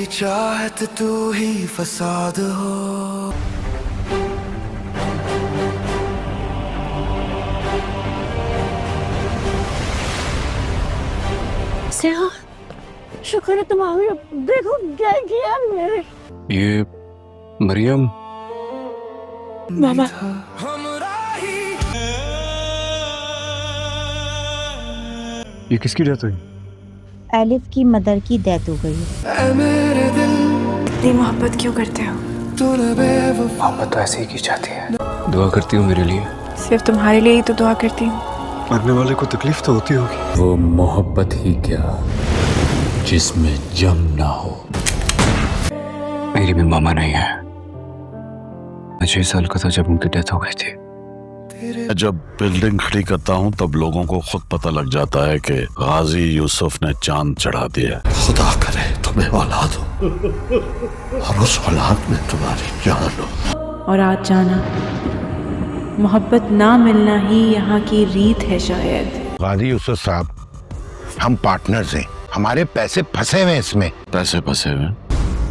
चाहत तू ही फसाद हो। सेहा, शुक्र है तुम आ गए। देखो क्या किया मेरे। ये मरियम मामा, ये किसकी डेथ हुई? एलिफ की मदर की डेथ हो गई है। इतनी मोहब्बत क्यों करते हो? मोहब्बत तो ऐसे ही की जाती है। दुआ करती हूँ मेरे लिए? सिर्फ तुम्हारे लिए ही तो दुआ करती हूँ। मरने वाले को तकलीफ तो होती होगी। वो मोहब्बत ही क्या जिसमें जम ना हो। मेरी भी मामा नहीं है। मैं 6 साल का था जब उनकी डेथ हो गई थी। जब बिल्डिंग खड़ी करता हूँ तब लोगों को खुद पता लग जाता है कि गाजी यूसुफ ने चांद चढ़ा दिया। खुदा करे तुम्हें औलाद हो और उस औलाद में तुम्हारी जान हो। और आज जाना, मोहब्बत ना मिलना ही यहाँ की रीत है शायद। गाजी यूसुफ साहब, हम पार्टनर्स हैं, हमारे पैसे फंसे हुए इसमें। पैसे फंसे हुए?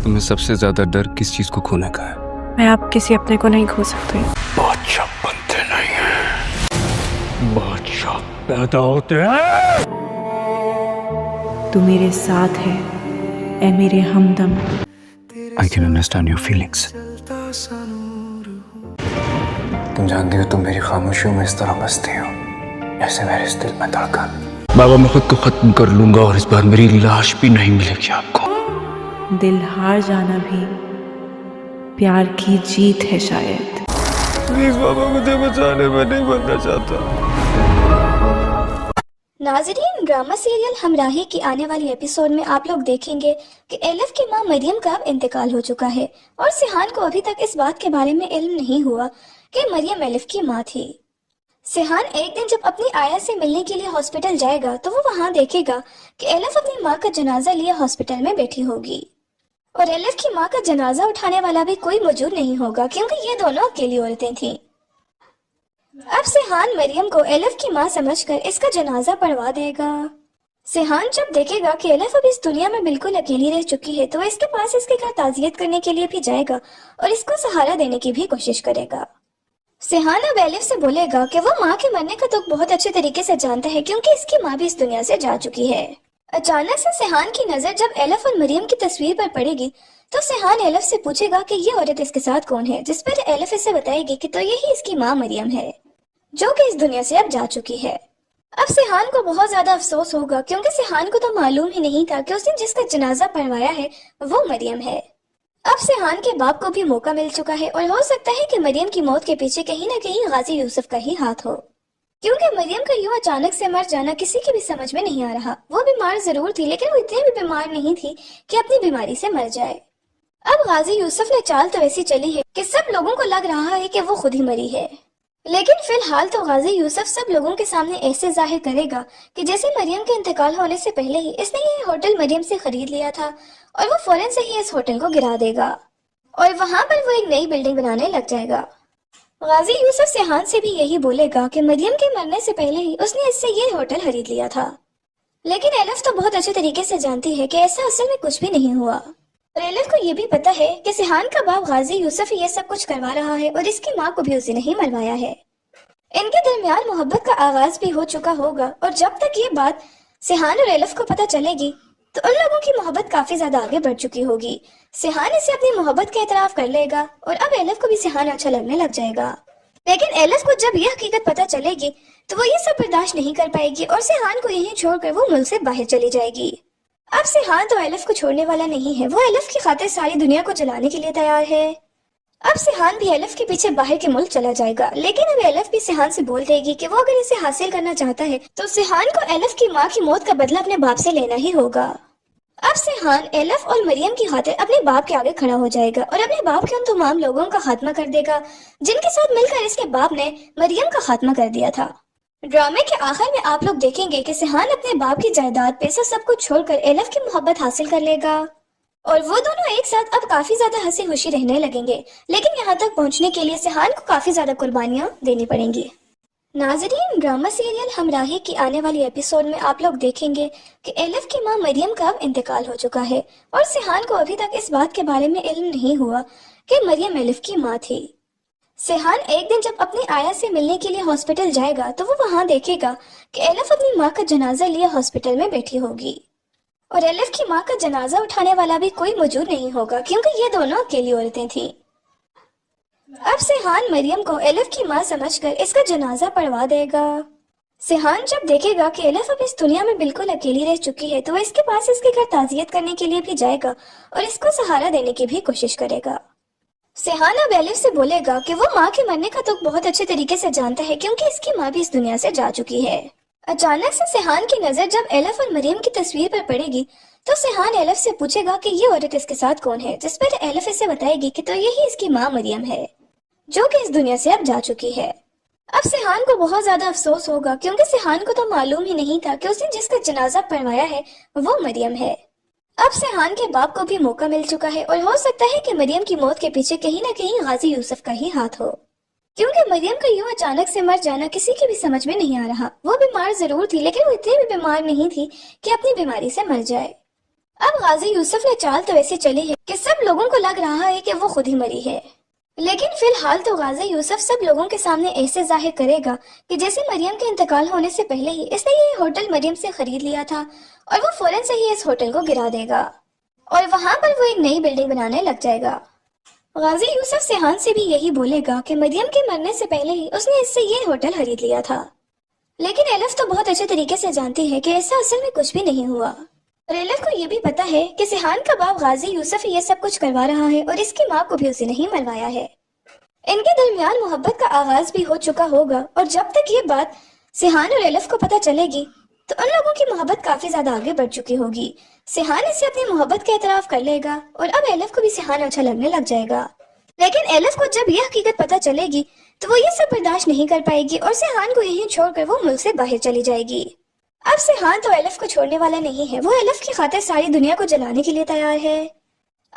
तुम्हें सबसे ज्यादा डर किस चीज को खोने का है? मैं आप किसी अपने को नहीं खो सकती। बादशाह बनते नहीं हैं, बादशाह पैदा होते हैं। तू मेरे साथ है ऐ मेरे हमदम। I can understand your feelings. तुम जानती हो तुम मेरी खामोशियों में इस तरह बसती हो जैसे मेरे इस दिल में धड़कन। बाबा मैं खुद को खत्म कर लूंगा और इस बार मेरी लाश भी नहीं मिलेगी आपको। दिल हार जाना भी प्यार की जीत है शायद। प्लीज बाबा मुझे बचाने, मैं नहीं बनना चाहता। नाज़रीन, ड्रामा सीरियल हमराही की आने वाली एपिसोड में आप लोग देखेंगे कि एलिफ की मां मरियम का अब इंतकाल हो चुका है और सिहान को अभी तक इस बात के बारे में इल्म नहीं हुआ कि मरियम एलिफ की मां थी। सिहान एक दिन जब अपनी आया से मिलने के लिए हॉस्पिटल जाएगा तो वो वहां देखेगा कि एलिफ अपनी मां का जनाजा लिए हॉस्पिटल में बैठी होगी और एलिफ की मां का जनाजा उठाने वाला भी कोई मौजूद नहीं होगा क्योंकि ये दोनों अकेली औरतें थीं। अब सिहान मरियम को एलिफ की मां समझकर इसका जनाजा पढ़वा देगा। सिहान जब देखेगा कि एलिफ अब इस दुनिया में बिल्कुल अकेली रह चुकी है तो इसके पास इसके घर ताज़ियत करने के लिए भी जाएगा और इसको सहारा देने की भी कोशिश करेगा। सिहान अब एलिफ से बोलेगा कि वो माँ के मरने का दुख बहुत अच्छे तरीके से जानता है क्योंकि इसकी माँ भी इस दुनिया से जा चुकी है। अचानक से सिहान की नजर जब एलिफ और मरियम की तस्वीर पर पड़ेगी तो सिहान एलिफ से पूछेगा कि ये औरत इसके साथ कौन है, जिस पर एलिफ इसे बताएगी कि तो यही इसकी माँ मरियम है जो कि इस दुनिया से अब जा चुकी है। अब सिहान को बहुत ज्यादा अफसोस होगा क्योंकि सिहान को तो मालूम ही नहीं था कि उसने जिसका जनाजा पढ़वाया है वो मरियम है। अब सिहान के बाप को भी मौका मिल चुका है और हो सकता है कि मरियम की मौत के पीछे कहीं न कहीं गाजी यूसुफ का ही हाथ हो क्योंकि मरियम का यूं अचानक से मर जाना किसी की भी समझ में नहीं आ रहा। वो बीमार जरूर थी लेकिन वो इतनी भी बीमार नहीं थी कि अपनी बीमारी से मर जाए। अब गाजी यूसुफ ने चाल तो ऐसी चली है कि सब लोगों को लग रहा है कि वो खुद ही मरी है, लेकिन फिलहाल तो गाजी यूसुफ सब लोगों के सामने ऐसे जाहिर करेगा कि जैसे मरियम के इंतकाल होने से पहले ही इसने ये होटल मरियम से खरीद लिया था और वो फौरन से ही इस होटल को गिरा देगा और वहां पर वो एक नई बिल्डिंग बनाने लग जाएगा। गाजी यूसुफ सिहान से भी यही बोलेगा कि मरियम के मरने से पहले ही उसने इससे ये होटल खरीद लिया था, लेकिन एलिफ तो बहुत अच्छे तरीके से जानती है कि ऐसा असल में कुछ भी नहीं हुआ और एलिफ को ये भी पता है कि सिहान का बाप गाजी यूसुफ ये सब कुछ करवा रहा है और इसकी माँ को भी उसे नहीं मरवाया है। इनके दरमियान मोहब्बत का आगाज भी हो चुका होगा और जब तक ये बात सिहान और एलिफ को पता चलेगी तो उन लोगों की मोहब्बत काफी ज्यादा आगे बढ़ चुकी होगी। सिहान इसे अपनी मोहब्बत का एतराफ कर लेगा और अब एलिफ को भी सिहान अच्छा लगने लग जाएगा, लेकिन एलिफ को जब यह हकीकत पता चलेगी तो वो ये सब बर्दाश्त नहीं कर पाएगी और सिहान को यहीं छोड़कर वो मुल्क से बाहर चली जाएगी। अब सिहान तो एलिफ को छोड़ने वाला नहीं है, वो एलिफ की खातिर सारी दुनिया को जलाने के लिए तैयार है। अब सिहान भी एलिफ के पीछे बाहर के मुल्क चला जाएगा, लेकिन अब एलिफ भी सिहान से बोल देगी कि वो अगर इसे हासिल करना चाहता है तो सिहान को एलिफ की माँ की मौत का बदला अपने बाप से लेना ही होगा। अब सिहान एलिफ और मरियम की खातिर अपने बाप के आगे खड़ा हो जाएगा और अपने बाप के उन तमाम लोगों का खात्मा कर देगा जिनके साथ मिलकर इसके बाप ने मरियम का खात्मा कर दिया था। ड्रामे के आखिर में आप लोग देखेंगे कि सिहान अपने बाप की जायदाद पैसा सब कुछ छोड़कर एलिफ की मोहब्बत हासिल कर लेगा और वो दोनों एक साथ अब काफी ज्यादा हंसी खुशी रहने लगेंगे, लेकिन यहाँ तक पहुँचने के लिए सिहान को काफी ज्यादा कुर्बानियां देनी पड़ेंगी। नाजरीन, ड्रामा सीरियल हमराही की आने वाली एपिसोड में आप लोग देखेंगे कि एलिफ की मां मरियम का अब इंतकाल हो चुका है और सिहान को अभी तक इस बात के बारे में इल्म नहीं हुआ कि मरियम एलिफ की मां थी। सिहान एक दिन जब अपनी आया से मिलने के लिए हॉस्पिटल जाएगा तो वो वहां देखेगा कि एलिफ अपनी मां का जनाजा लिए हॉस्पिटल में बैठी होगी और एलिफ की मां का जनाजा उठाने वाला भी कोई मौजूद नहीं होगा क्योंकि ये दोनों अकेली औरतें थीं। अब सिहान मरियम को एलिफ की मां समझकर इसका जनाजा पढ़वा देगा। सिहान जब देखेगा कि एलिफ अब इस दुनिया में बिल्कुल अकेली रह चुकी है तो वो इसके पास इसके घर ताज़ियत करने के लिए भी जाएगा और इसको सहारा देने की भी कोशिश करेगा। सिहान अब एलिफ से बोलेगा कि वो माँ के मरने का दुख बहुत अच्छे तरीके से जानता है क्योंकि इसकी माँ भी इस दुनिया से जा चुकी है। अचानक से सिहान की नजर जब एलिफ और मरियम की तस्वीर पर पड़ेगी तो सिहान एलिफ से पूछेगा कि ये औरत इसके साथ कौन है, जिस पर एलिफ इसे बताएगी कि तो यही इसकी माँ मरियम है जो कि इस दुनिया से अब जा चुकी है। अब सिहान को बहुत ज्यादा अफसोस होगा क्योंकि सिहान को तो मालूम ही नहीं था कि उसने जिसका जनाजा पढ़वाया है वो मरियम है। अब सिहान के बाप को भी मौका मिल चुका है और हो सकता है कि मरियम की मौत के पीछे कहीं न कहीं गाजी यूसुफ का ही हाथ हो, क्योंकि मरियम का यूं अचानक से मर जाना किसी की भी समझ में नहीं आ रहा। वो बीमार जरूर थी लेकिन वो इतनी भी बीमार नहीं थी कि अपनी बीमारी से मर जाए। अब गाजी यूसुफ ने चाल तो ऐसी चली है कि सब लोगों को लग रहा है कि वो खुद ही मरी है, लेकिन फिलहाल तो गाजी यूसुफ सब लोगों के सामने ऐसे जाहिर करेगा कि जैसे मरियम के इंतकाल होने से पहले ही इसने ये होटल मरियम से खरीद लिया था और वो फौरन से ही इस होटल को गिरा देगा और वहां पर वो एक नई बिल्डिंग बनाने लग जाएगा। गाजी यूसुफ सिहान से भी यही बोलेगा कि मरियम के मरने से पहले ही उसने इससे ये होटल खरीद लिया था, लेकिन एलिफ तो बहुत अच्छे तरीके से जानती है कि ऐसा असल में कुछ भी नहीं हुआ और एलिफ को ये भी पता है कि सिहान का बाप गाजी यूसुफ ये सब कुछ करवा रहा है और इसकी माँ को भी उसे नहीं मरवाया है। इनके दरमियान मोहब्बत का आगाज भी हो चुका होगा और जब तक ये बात सिहान और एलिफ को पता चलेगी तो उन लोगों की मोहब्बत काफी ज्यादा आगे बढ़ चुकी होगी। सिहान इसे अपनी मोहब्बत का एतराफ कर लेगा और अब एलिफ को भी सिहान अच्छा लगने लग जाएगा, लेकिन एलिफ को जब यह हकीकत पता चलेगी तो वो ये सब बर्दाश्त नहीं कर पाएगी और सिहान को यहीं छोड़कर वो मुल्क से बाहर चली जाएगी। अब सिहान तो एलिफ को छोड़ने वाला नहीं है, वो एलिफ की खातिर सारी दुनिया को जलाने के लिए तैयार है।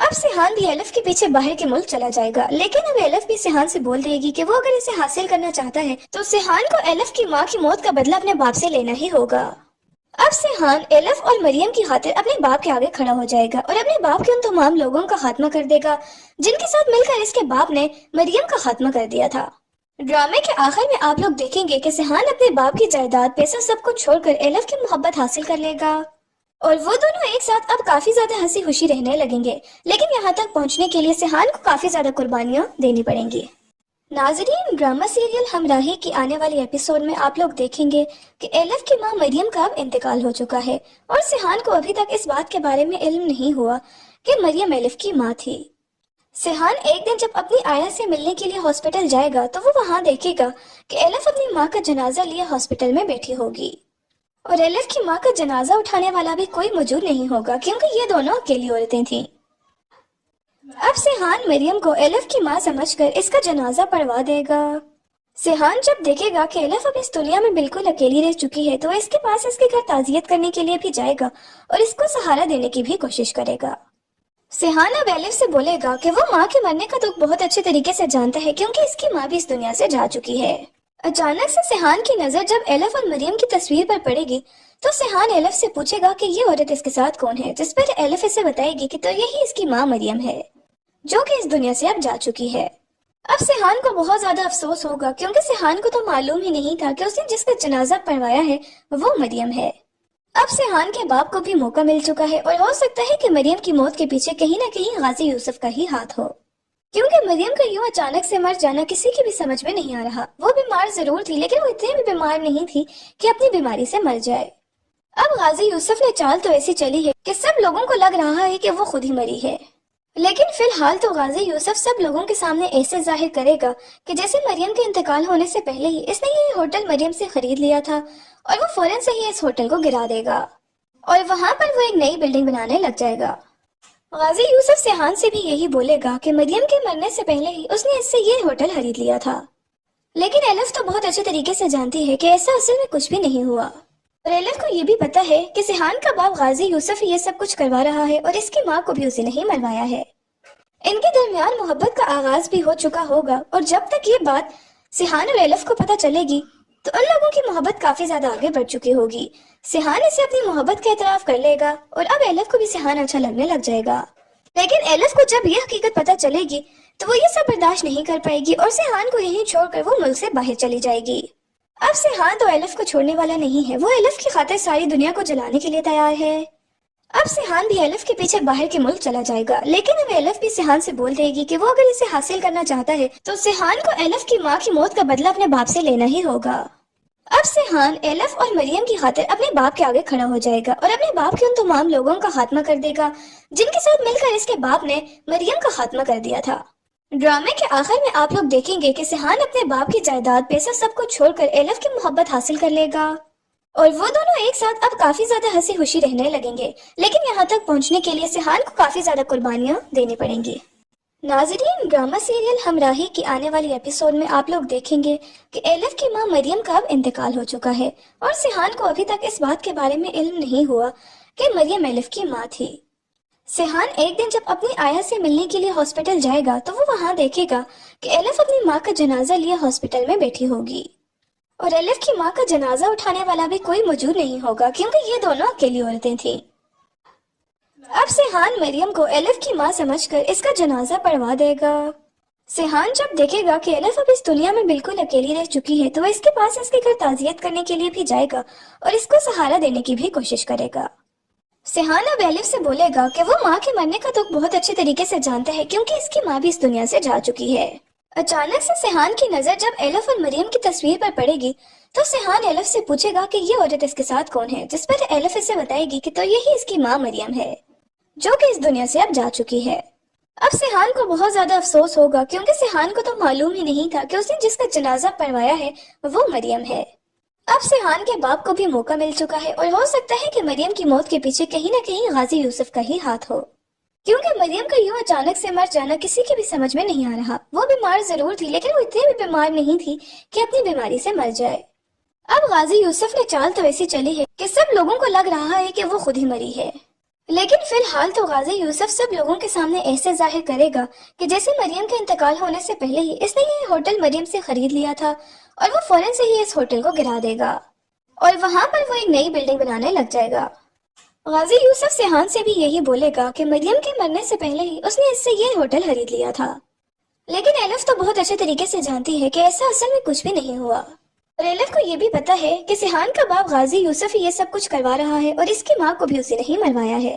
अब सिहान भी एलिफ के पीछे बाहर के मुल्क चला जाएगा, लेकिन अब एलिफ भी सिहान से बोल देगी कि वो अगर इसे हासिल करना चाहता है तो सिहान को एलिफ की माँ की मौत का बदला अपने बाप से लेना ही होगा। अब सिहान एलिफ और मरियम की खातिर अपने बाप के आगे खड़ा हो जाएगा और अपने बाप के उन तमाम लोगों का खात्मा कर देगा जिनके साथ मिलकर इसके बाप ने मरियम का खात्मा कर दिया था। ड्रामे के आखिर में आप लोग देखेंगे कि सिहान अपने बाप की जायदाद पैसा सब कुछ छोड़कर एलिफ की मोहब्बत हासिल कर लेगा और वो दोनों एक साथ अब काफी ज्यादा हंसी खुशी रहने लगेंगे, लेकिन यहाँ तक पहुँचने के लिए सिहान को काफी ज्यादा कुर्बानियां देनी पड़ेंगी। नाजरीन, ड्रामा सीरियल हमराही की आने वाली एपिसोड में आप लोग देखेंगे कि एलिफ की मां मरियम का अब इंतकाल हो चुका है और सिहान को अभी तक इस बात के बारे में इल्म नहीं हुआ कि मरियम एलिफ की मां थी। सिहान एक दिन जब अपनी आया से मिलने के लिए हॉस्पिटल जाएगा तो वो वहां देखेगा कि एलिफ अपनी माँ का जनाजा लिए हॉस्पिटल में बैठी होगी और एलिफ की माँ का जनाजा उठाने वाला भी कोई मौजूद नहीं होगा क्योंकि ये दोनों अकेली औरतें थीं। अब सिहान मरियम को एलिफ की माँ समझकर इसका जनाजा पढ़वा देगा। सिहान जब देखेगा कि एलिफ अब इस दुनिया में बिल्कुल अकेली रह चुकी है तो इसके पास इसके घर ताज़ियत करने के लिए भी जाएगा और इसको सहारा देने की भी कोशिश करेगा। सिहान अब एलिफ से बोलेगा कि वो माँ के मरने का दुख बहुत अच्छे तरीके से जानता है क्योंकि इसकी माँ भी इस दुनिया से जा चुकी है। अचानक से सिहान की नजर जब एलिफ और मरियम की तस्वीर पर पड़ेगी तो सिहान एलिफ से पूछेगा कि ये औरत इसके साथ कौन है, जिस पर एलिफ इसे बताएगी कि तो यही इसकी माँ मरियम है जो कि इस दुनिया से अब जा चुकी है। अब सिहान को बहुत ज्यादा अफसोस होगा क्योंकि सिहान को तो मालूम ही नहीं था कि उसने जिसका जनाजा पढ़वाया है वो मरियम है। अब सिहान के बाप को भी मौका मिल चुका है और हो सकता है कि मरियम की मौत के पीछे कहीं न कहीं गाजी यूसुफ का ही हाथ हो, क्योंकि मरियम का यूं अचानक से मर जाना किसी की भी समझ में नहीं आ रहा। वो बीमार जरूर थी लेकिन वो इतनी भी बीमार नहीं थी कि अपनी बीमारी से मर जाए। अब गाजी यूसुफ ने चाल तो ऐसी चली है कि सब लोगों को लग रहा है कि वो खुद ही मरी है, लेकिन फिलहाल तो गाजी यूसुफ सब लोगों के सामने ऐसे जाहिर करेगा कि जैसे मरियम के इंतकाल होने से पहले ही इसने ये होटल मरियम से खरीद लिया था और वो फौरन से ही इस होटल को गिरा देगा और वहां पर वो एक नई बिल्डिंग बनाने लग जाएगा। गाजी यूसुफ सिहान से भी यही बोलेगा कि मरियम के मरने से पहले ही उसने इससे ये होटल खरीद लिया था, लेकिन एलिफ तो बहुत अच्छे तरीके से जानती है कि ऐसा असल में कुछ भी नहीं हुआ और एलिफ को ये भी पता है कि सिहान का बाप गाजी यूसुफ ये सब कुछ करवा रहा है और इसकी माँ को भी उसे नहीं मरवाया है। इनके दरमियान मोहब्बत का आगाज भी हो चुका होगा और जब तक ये बात सिहान और एलिफ को पता चलेगी तो उन लोगों की मोहब्बत काफी ज्यादा आगे बढ़ चुकी होगी। सिहान इसे अपनी मोहब्बत का एतराफ कर लेगा और अब एलिफ को भी सिहान अच्छा लगने लग जाएगा। लेकिन एलिफ को जब यह हकीकत पता चलेगी तो वो ये सब बर्दाश्त नहीं कर पाएगी और सिहान को यहीं छोड़कर वो मुल्क से बाहर चली जाएगी। अब सिहान तो एलिफ को छोड़ने वाला नहीं है, वो एलिफ की खातिर सारी दुनिया को जलाने के लिए तैयार है। अब सिहान भी एलिफ के पीछे बाहर के मुल्क चला जाएगा, लेकिन अब एलिफ भी सिहान से बोल देगी कि वो अगर इसे हासिल करना चाहता है तो सिहान को एलिफ की माँ की मौत का बदला अपने बाप से लेना ही होगा। अब सिहान एलिफ और मरियम की खातिर अपने बाप के आगे खड़ा हो जाएगा और अपने बाप के उन तमाम लोगों का खात्मा कर देगा जिनके साथ मिलकर इसके बाप ने मरियम का खात्मा कर दिया था। ड्रामे के आखिर में आप लोग देखेंगे कि सिहान अपने बाप की जायदाद पैसा सब कुछ छोड़कर एलिफ की मोहब्बत हासिल कर लेगा और वो दोनों एक साथ अब काफी ज्यादा हंसी खुशी रहने लगेंगे। लेकिन यहाँ तक पहुँचने के लिए सिहान को काफी ज्यादा कुर्बानियां देनी पड़ेंगी। नाज़रीन, ड्रामा सीरियल हमराही की आने वाली एपिसोड में आप लोग देखेंगे कि एलिफ की मां मरियम का अब इंतकाल हो चुका है और सिहान को अभी तक इस बात के बारे में इल्म नहीं हुआ कि मरियम एलिफ की मां थी। सिहान एक दिन जब अपनी आया से मिलने के लिए हॉस्पिटल जाएगा तो वो वहां देखेगा कि एलिफ अपनी माँ का जनाजा लिए हॉस्पिटल में बैठी होगी और एलिफ की माँ का जनाजा उठाने वाला भी कोई मौजूद नहीं होगा क्योंकि ये दोनों अकेली औरतें थीं। अब सिहान मरियम को एलिफ की माँ समझकर इसका जनाजा पढ़वा देगा। सिहान जब देखेगा कि एलिफ अब इस दुनिया में बिल्कुल अकेली रह चुकी है तो इसके पास इसके घर ताजियत करने के लिए भी जाएगा और इसको सहारा देने की भी कोशिश करेगा। सिहान अब एलिफ से बोलेगा कि वो माँ के मरने का दुख बहुत अच्छे तरीके से जानता है क्योंकि इसकी माँ भी इस दुनिया से जा चुकी है। अचानक से सिहान की नजर जब एलिफ और मरियम की तस्वीर पर पड़ेगी तो सिहान एलिफ से पूछेगा कि ये औरत इसके साथ कौन है, जिस पर एलिफ इसे बताएगी कि तो यही इसकी माँ मरियम है जो कि इस दुनिया से अब जा चुकी है। अब सिहान को बहुत ज्यादा अफसोस होगा क्योंकि सिहान को तो मालूम ही नहीं था कि उसने जिसका जनाजा पढ़वाया है वो मरियम है। अब सिहान के बाप को भी मौका मिल चुका है और हो सकता है कि मरियम की मौत के पीछे कहीं न कहीं गाजी यूसुफ का ही हाथ हो, क्योंकि मरियम का यूं अचानक से मर जाना किसी की भी समझ में नहीं आ रहा। वो बीमार जरूर थी लेकिन वो इतनी भी बीमार नहीं थी कि अपनी बीमारी से मर जाए। अब गाजी यूसुफ ने चाल तो ऐसी चली है कि सब लोगों को लग रहा है कि वो खुद ही मरी है, लेकिन फिलहाल तो गाजी यूसुफ सब लोगों के सामने ऐसे जाहिर करेगा कि जैसे मरियम के इंतकाल होने से पहले ही इसने ये होटल मरियम से खरीद लिया था और वो फौरन से ही इस होटल को गिरा देगा और वहां पर वो एक नई बिल्डिंग बनाने लग जाएगा। गाजी यूसुफ सिहान से भी यही बोलेगा कि मरियम के मरने से पहले ही उसने इससे ये होटल खरीद लिया था, लेकिन एलिफ तो बहुत अच्छे तरीके से जानती है कि ऐसा असल में कुछ भी नहीं हुआ और एलिफ को ये भी पता है कि सिहान का बाप गाजी यूसुफ ही ये सब कुछ करवा रहा है और इसकी माँ को भी उसी ने ही मरवाया है।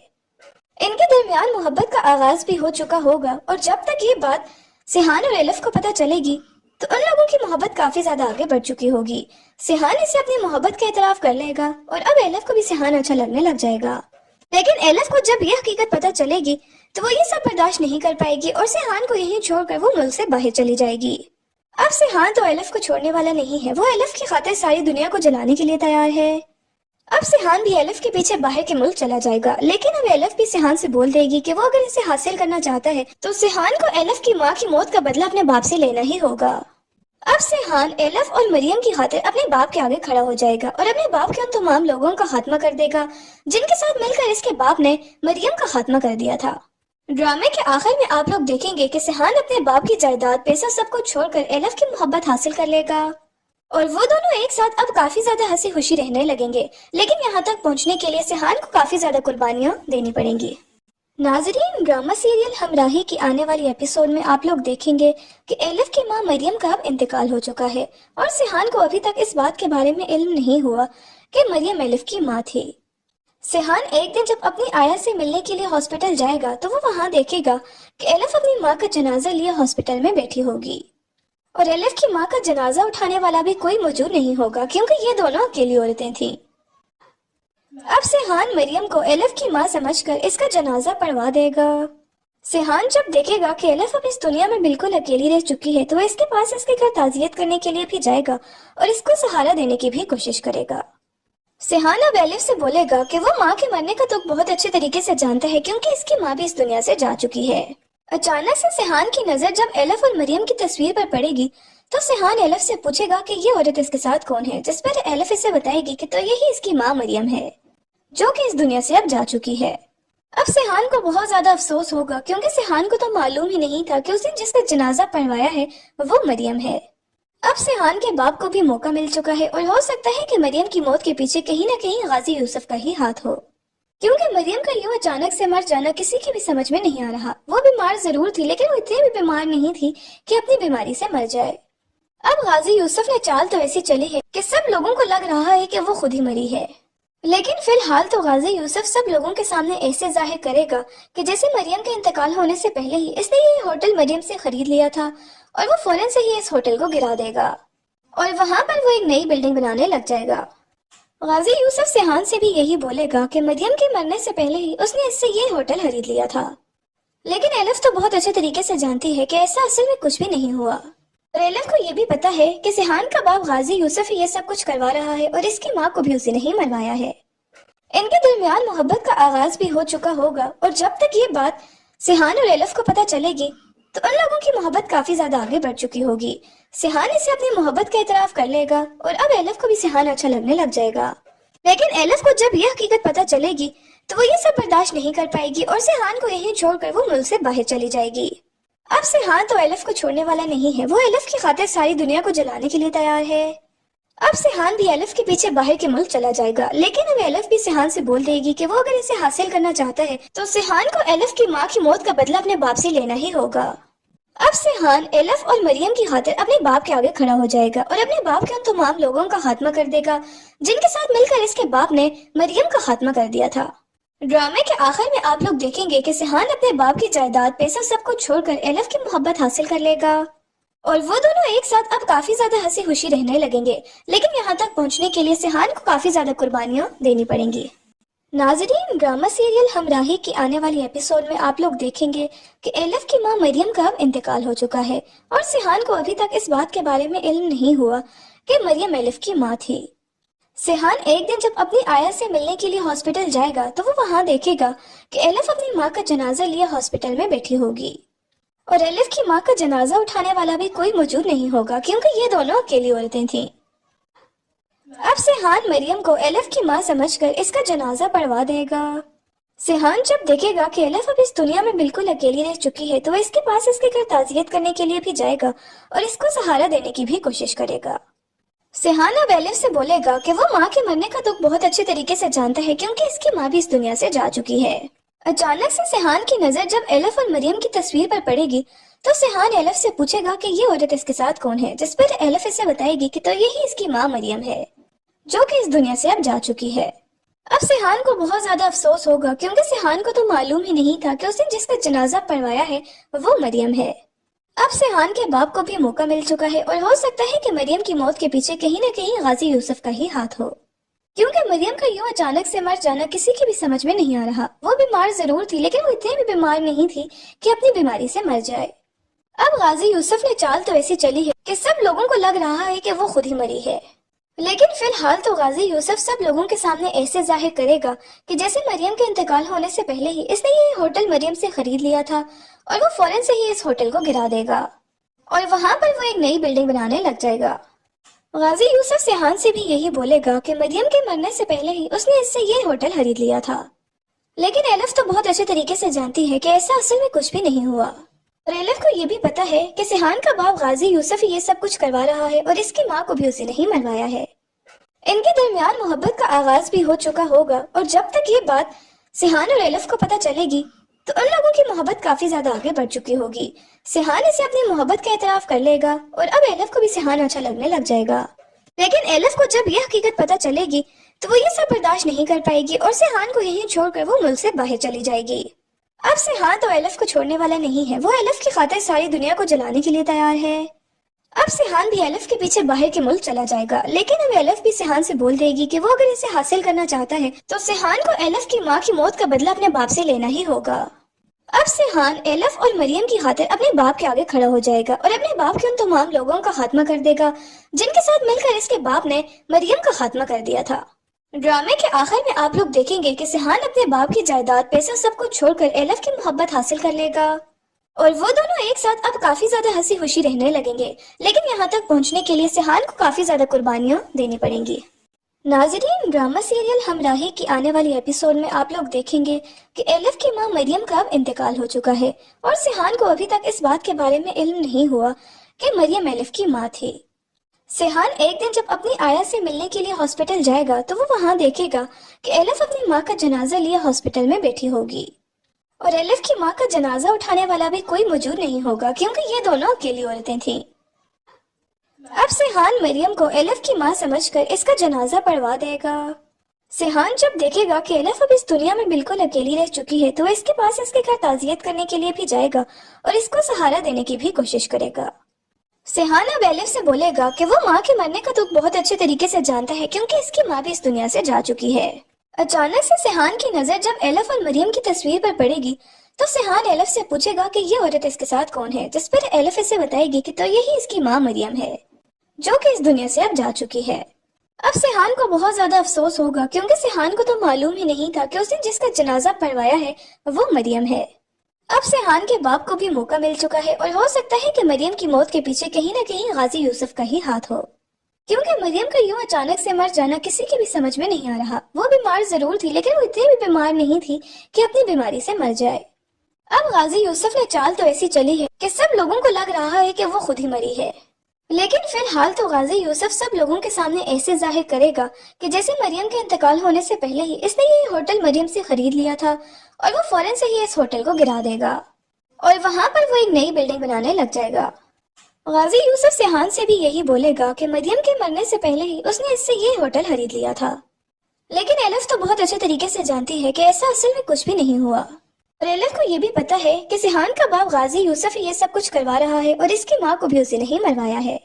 इनके दरमियान मोहब्बत का आगाज भी हो चुका होगा और जब तक ये बात सिहान और एलिफ को पता चलेगी तो उन लोगों की मोहब्बत काफी ज्यादा आगे बढ़ चुकी होगी। सिहान इसे अपनी मोहब्बत का एतराफ कर लेगा और अब एलिफ को भी सिहान अच्छा लगने लग जाएगा। लेकिन एलिफ को जब यह हकीकत पता चलेगी तो वो ये सब बर्दाश्त नहीं कर पाएगी और सिहान को यहीं छोड़कर वो मुल्क से बाहर चली जाएगी। अब सिहान तो एलिफ को छोड़ने वाला नहीं है, वो एलिफ की खातिर सारी दुनिया को जलाने के लिए तैयार है। अब सिहान भी एलिफ के पीछे बाहर के मुल्क चला जाएगा, लेकिन अब एलिफ भी सिहान से बोल देगी कि वो अगर इसे हासिल करना चाहता है तो सिहान को एलिफ की माँ की मौत का बदला अपने बाप से लेना ही होगा। अब सिहान एलिफ और मरियम की खातिर अपने बाप के आगे खड़ा हो जाएगा और अपने बाप के उन तमाम लोगों का खात्मा कर देगा जिनके साथ मिलकर इसके बाप ने मरियम का खात्मा कर दिया था। ड्रामे के आखिर में आप लोग देखेंगे कि सिहान अपने बाप की जायदाद पैसा सब कुछ छोड़कर एलिफ की मोहब्बत हासिल कर लेगा और वो दोनों एक साथ अब काफी ज्यादा हंसी खुशी रहने लगेंगे। लेकिन यहाँ तक पहुँचने के लिए सिहान को काफी ज्यादा कुर्बानियां देनी पड़ेंगी। नाज़रीन, ड्रामा सीरियल हमराही की आने वाली एपिसोड में आप लोग देखेंगे कि एलिफ की मां मरियम का अब इंतकाल हो चुका है और सिहान को अभी तक इस बात के बारे में इल्म नहीं हुआ कि मरियम एलिफ की मां थी। सिहान एक दिन जब अपनी आया से मिलने के लिए हॉस्पिटल जाएगा तो वो वहां देखेगा कि एलिफ अपनी माँ का जनाजा लिए हॉस्पिटल में बैठी होगी और एलिफ की माँ का जनाजा उठाने वाला भी कोई मौजूद नहीं होगा क्योंकि ये दोनों अकेली औरतें थीं। अब सिहान मरियम को एलिफ की माँ समझकर इसका जनाजा पढ़वा देगा। सिहान जब देखेगा कि एलिफ अब इस दुनिया में बिल्कुल अकेली रह चुकी है तो वह इसके पास इसके घर ताजियत करने के लिए भी जाएगा और इसको सहारा देने की भी कोशिश करेगा। सिहान अब एलिफ से बोलेगा कि वो माँ के मरने का दुख बहुत अच्छे तरीके से जानता है क्योंकि इसकी माँ भी इस दुनिया से जा चुकी है। अचानक से सिहान की नजर जब एलिफ और मरियम की तस्वीर पर पड़ेगी तो सिहान एलिफ से पूछेगा कि ये औरत इसके साथ कौन है, जिस पर एलिफ इसे बताएगी कि तो यही इसकी माँ मरियम है जो कि इस दुनिया से अब जा चुकी है। अब सिहान को बहुत ज्यादा अफसोस होगा क्योंकि सिहान को तो मालूम ही नहीं था कि उसने जिसका जनाजा पढ़वाया है वो मरियम है। अब सिहान के बाप को भी मौका मिल चुका है और हो सकता है कि मरियम की मौत के पीछे कहीं न कहीं गाजी यूसुफ का ही हाथ हो, क्योंकि मरियम का यूं अचानक से मर जाना किसी की भी समझ में नहीं आ रहा। वो बीमार जरूर थी, लेकिन वो इतनी भी बीमार नहीं थी कि अपनी बीमारी से मर जाए। अब गाजी यूसुफ ने चाल तो ऐसी चली है कि सब लोगों को लग रहा है कि वो खुद ही मरी है, लेकिन फिलहाल तो गाजी यूसुफ सब लोगों के सामने ऐसे जाहिर करेगा कि जैसे मरियम के इंतकाल होने से पहले ही इसने ये होटल मरियम से खरीद लिया था और वो फौरन से ही इस होटल को गिरा देगा और वहां पर वो एक नई बिल्डिंग बनाने लग जाएगा। गाजी यूसुफ सिहान से भी यही बोलेगा कि मरियम के मरने से पहले ही उसने इससे ये होटल खरीद लिया था, लेकिन एलिफ तो बहुत अच्छे तरीके से जानती है कि ऐसा असल में कुछ भी नहीं हुआ और एलिफ को ये भी पता है कि सिहान का बाप गाजी यूसुफ ही ये सब कुछ करवा रहा है और इसकी माँ को भी उसी ने ही मरवाया है। इनके दरमियान मोहब्बत का आगाज भी हो चुका होगा और जब तक ये बात सिहान और एलिफ को पता चलेगी तो उन लोगों की मोहब्बत काफी ज्यादा आगे बढ़ चुकी होगी। सिहान इसे अपनी मोहब्बत का एतराफ कर लेगा और अब एलिफ को भी सिहान अच्छा लगने लग जाएगा, लेकिन एलिफ को जब यह हकीकत पता चलेगी तो वो ये सब बर्दाश्त नहीं कर पाएगी और सिहान को यहीं छोड़कर वो मुल्क से बाहर चली जाएगी। अब सिहान तो एलिफ को छोड़ने वाला नहीं है, वो एलिफ की खातिर सारी दुनिया को जलाने के लिए तैयार है। अब सिहान भी एलिफ के पीछे बाहर के मुल्क चला जाएगा, लेकिन अब एलिफ भी सिहान से बोल देगी कि वो अगर इसे हासिल करना चाहता है तो सिहान को एलिफ की माँ की मौत का बदला अपने बाप से लेना ही होगा। अब सिहान एलिफ और मरियम की खातिर अपने बाप के आगे खड़ा हो जाएगा और अपने बाप के उन तमाम लोगों का खात्मा कर देगा जिनके साथ मिलकर इसके बाप ने मरियम का खात्मा कर दिया था। ड्रामे के आखिर में आप लोग देखेंगे कि सिहान अपने बाप की जायदाद पैसा सब कुछ छोड़कर एलिफ की मोहब्बत हासिल कर लेगा और वो दोनों एक साथ अब काफी ज्यादा हंसी खुशी रहने लगेंगे, लेकिन यहाँ तक पहुँचने के लिए सिहान को काफी ज्यादा कुर्बानियां देनी पड़ेंगी। नाज़रीन, ड्रामा सीरियल हमराही की आने वाली एपिसोड में आप लोग देखेंगे कि एलिफ की मां मरियम का अब इंतकाल हो चुका है और सिहान को अभी तक इस बात के बारे में इल्म नहीं हुआ कि मरियम एलिफ की मां थी। सिहान एक दिन जब अपनी आया से मिलने के लिए हॉस्पिटल जाएगा तो वो वहां देखेगा कि एलिफ अपनी मां का जनाजा लिए हॉस्पिटल में बैठी होगी और एलिफ की मां का जनाजा उठाने वाला भी कोई मौजूद नहीं होगा, क्योंकि ये दोनों अकेली औरतें थीं। अब सिहान मरियम को एलिफ की मां समझकर इसका जनाजा पढ़वा देगा। सिहान जब देखेगा कि एलिफ अब इस दुनिया में बिल्कुल अकेली रह चुकी है तो इसके पास इसके घर ताज़ियत करने के लिए भी जाएगा और इसको सहारा देने की भी कोशिश करेगा। सिहान अब एलिफ से बोलेगा कि वो माँ के मरने का दुख बहुत अच्छे तरीके से जानता है, क्योंकि इसकी माँ भी इस दुनिया से जा चुकी है। अचानक से सिहान की नजर जब एलिफ और मरियम की तस्वीर पर पड़ेगी तो सिहान एलिफ से पूछेगा कि ये औरत इसके साथ कौन है, जिस पर एलिफ इसे बताएगी कि तो यही इसकी माँ मरियम है जो कि इस दुनिया से अब जा चुकी है। अब सिहान को बहुत ज्यादा अफसोस होगा, क्योंकि सिहान को तो मालूम ही नहीं था कि उसने जिसका जनाजा पढ़वाया है वो मरियम है। अब सिहान के बाप को भी मौका मिल चुका है और हो सकता है कि मरियम की मौत के पीछे कहीं न कहीं गाजी यूसुफ का ही हाथ हो, क्योंकि मरियम का यूं अचानक से मर जाना किसी की भी समझ में नहीं आ रहा। वो बीमार जरूर थी, लेकिन वो इतनी भी बीमार नहीं थी कि अपनी बीमारी से मर जाए। अब गाजी यूसुफ ने चाल तो ऐसी चली है कि सब लोगों को लग रहा है कि वो खुद ही मरी है, लेकिन फिलहाल तो गाजी यूसुफ सब लोगों के सामने ऐसे जाहिर करेगा कि जैसे मरियम के इंतकाल होने से पहले ही इसने ये होटल मरियम से खरीद लिया था और वो फौरन से ही इस होटल को गिरा देगा और वहां पर वो एक नई बिल्डिंग बनाने लग जाएगा। गाजी यूसुफ सिहान से भी यही बोलेगा कि मरियम के मरने से पहले ही उसने इससे ये होटल खरीद लिया था, लेकिन एलिफ तो बहुत अच्छे तरीके से जानती है कि ऐसा असल में कुछ भी नहीं हुआ और एलिफ को ये भी पता है कि सिहान का बाप गाजी यूसुफ ही ये सब कुछ करवा रहा है और इसकी माँ को भी उसी ने ही मरवाया है। इनके दरमियान मोहब्बत का आगाज भी हो चुका होगा और जब तक ये बात सिहान और एलिफ को पता चलेगी तो उन लोगों की मोहब्बत काफी ज्यादा आगे बढ़ चुकी होगी। सिहान इसे अपनी मोहब्बत का एतराफ कर लेगा और अब एलिफ को भी सिहान अच्छा लगने लग जाएगा, लेकिन एलिफ को जब यह हकीकत पता चलेगी तो वो ये सब बर्दाश्त नहीं कर पाएगी और सिहान को यहीं छोड़कर वो मुल्क से बाहर चली जाएगी। अब सिहान तो एलिफ को छोड़ने वाला नहीं है, वो एलिफ की खातिर सारी दुनिया को जलाने के लिए तैयार है। अब सिहान भी एलिफ के पीछे बाहर के मुल्क चला जाएगा, लेकिन अब एलिफ भी सिहान से बोल देगी कि वो अगर इसे हासिल करना चाहता है तो सिहान को एलिफ की माँ की मौत का बदला अपने बाप से लेना ही होगा। अब सिहान एलिफ और मरियम की खातिर अपने बाप के आगे खड़ा हो जाएगा और अपने बाप के उन तमाम लोगों का खात्मा कर देगा जिनके साथ मिलकर इसके बाप ने मरियम का खात्मा कर दिया था। ड्रामे के आखिर में आप लोग देखेंगे कि सिहान अपने बाप की जायदाद पैसा सब कुछ छोड़कर एलिफ की मोहब्बत हासिल कर लेगा और वो दोनों एक साथ अब काफी ज्यादा हंसी खुशी रहने लगेंगे, लेकिन यहाँ तक पहुँचने के लिए सिहान को काफी ज्यादा कुर्बानियां देनी पड़ेंगी। नाज़रीन, ड्रामा सीरियल हमराही की आने वाली एपिसोड में आप लोग देखेंगे कि एलिफ की मां मरियम का अब इंतकाल हो चुका है और सिहान को अभी तक इस बात के बारे में इल्म नहीं हुआ कि मरियम एलिफ की मां थी। सिहान एक दिन जब अपनी आया से मिलने के लिए हॉस्पिटल जाएगा तो वो वहां देखेगा कि एलिफ अपनी माँ का जनाजा लिए हॉस्पिटल में बैठी होगी और एलिफ की माँ का जनाजा उठाने वाला भी कोई मौजूद नहीं होगा क्योंकि ये दोनों अकेली औरतें थीं। अब सिहान मरियम को एलिफ की माँ समझकर इसका जनाजा पढ़वा देगा। सिहान जब देखेगा कि एलिफ अब इस दुनिया में बिल्कुल अकेली रह चुकी है तो इसके पास इसके घर ताजियत करने के लिए भी जाएगा और इसको सहारा देने की भी कोशिश करेगा। सिहान अब एलिफ से बोलेगा कि वो माँ के मरने का दुख बहुत अच्छे तरीके से जानता है क्योंकि इसकी माँ भी इस दुनिया से जा चुकी है। अचानक से सिहान की नजर जब एलिफ और मरियम की तस्वीर पर पड़ेगी तो सिहान एलिफ से पूछेगा कि ये औरत इसके साथ कौन है, जिस पर एलिफ इसे बताएगी कि तो यही इसकी माँ मरियम है जो कि इस दुनिया से अब जा चुकी है। अब सिहान को बहुत ज्यादा अफसोस होगा क्योंकि सिहान को तो मालूम ही नहीं था कि उसने जिसका जनाजा पढ़वाया है वो मरियम है। अब सिहान के बाप को भी मौका मिल चुका है और हो सकता है कि मरियम की मौत के पीछे कहीं न कहीं गाजी यूसुफ का ही हाथ हो, क्योंकि मरियम का यूं अचानक से मर जाना किसी की भी समझ में नहीं आ रहा। वो बीमार जरूर थी लेकिन वो इतनी भी बीमार नहीं थी कि अपनी बीमारी से मर जाए। अब गाजी यूसुफ ने चाल तो ऐसी चली है कि सब लोगों को लग रहा है कि वो खुद ही मरी है, लेकिन फिलहाल तो गाजी यूसुफ सब लोगों के सामने ऐसे जाहिर करेगा कि जैसे मरियम के इंतकाल होने से पहले ही इसने ये होटल मरियम से खरीद लिया था और वो फौरन से ही इस होटल को गिरा देगा और वहां पर वो एक नई बिल्डिंग बनाने लग जाएगा। गाजी यूसुफ सिहान से भी यही बोलेगा कि मरियम के मरने से पहले ही उसने इससे ये होटल खरीद लिया था, लेकिन एलिफ तो बहुत अच्छे तरीके से जानती है कि ऐसा असल में कुछ भी नहीं हुआ और एलिफ को ये भी पता है कि सिहान का बाप गाजी यूसुफ ये सब कुछ करवा रहा है और इसकी माँ को भी उसी ने ही मरवाया है।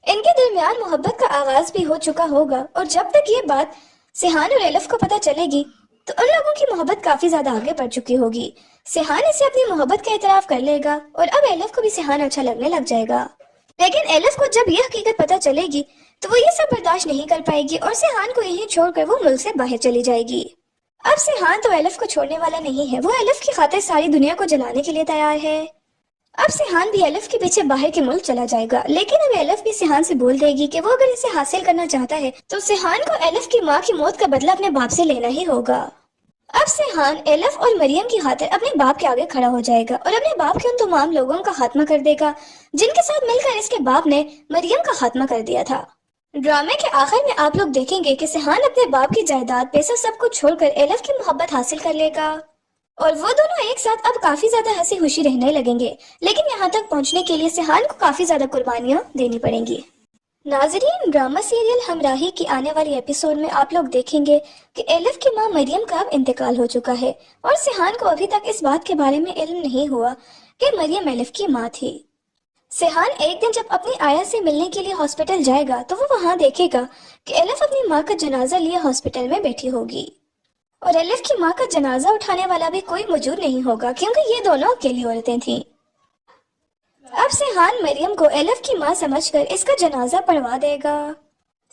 इनके दरमियान मोहब्बत का आगाज भी हो चुका होगा और जब तक ये बात सिहान और एलिफ को पता चलेगी तो उन लोगों की मोहब्बत काफी ज्यादा आगे बढ़ चुकी होगी। सिहान इसे अपनी मोहब्बत का इतराफ कर लेगा और अब एलिफ को भी सिहान अच्छा लगने लग जाएगा, लेकिन एलिफ को जब ये हकीकत पता चलेगी तो वो ये सब बर्दाश्त नहीं कर पाएगी और सिहान को यहीं छोड़कर वो मुल्क से बाहर चली जाएगी। अब सिहान तो एलिफ को छोड़ने वाला नहीं है, वो एलिफ की खातिर सारी दुनिया को जलाने के लिए तैयार है। अब सिहान भी एलिफ के पीछे बाहर के मुल्क चला जाएगा, लेकिन अब एलिफ भी सिहान से बोल देगी कि वो अगर इसे हासिल करना चाहता है तो सिहान को एलिफ की माँ की मौत का बदला अपने बाप से लेना ही होगा। अब सिहान एलिफ और मरियम की खातिर अपने बाप के आगे खड़ा हो जाएगा और अपने बाप के उन तमाम लोगों का खात्मा कर देगा जिनके साथ मिलकर इसके बाप ने मरियम का खात्मा कर दिया था। ड्रामे के आखिर में आप लोग देखेंगे कि सिहान अपने बाप की जायदाद पैसा सब कुछ छोड़कर एलिफ की मोहब्बत हासिल कर लेगा और वो दोनों एक साथ अब काफी ज्यादा हंसी खुशी रहने लगेंगे, लेकिन यहाँ तक पहुँचने के लिए सिहान को काफी ज्यादा कुर्बानियां देनी पड़ेंगी। नाजरीन, ड्रामा सीरियल हमराही की आने वाली एपिसोड में आप लोग देखेंगे कि एलिफ की मां मरियम का अब इंतकाल हो चुका है और सिहान को अभी तक इस बात के बारे में इल्म नहीं हुआ कि मरियम एलिफ की मां थी। सिहान एक दिन जब अपनी आया से मिलने के लिए हॉस्पिटल जाएगा तो वो वहां देखेगा कि एलिफ अपनी माँ का जनाजा लिए हॉस्पिटल में बैठी होगी और एलिफ की माँ का जनाजा उठाने वाला भी कोई मौजूद नहीं होगा क्योंकि ये दोनों अकेली औरतें थीं। अब सिहान मरियम को एलिफ की माँ समझकर इसका जनाजा पढ़वा देगा।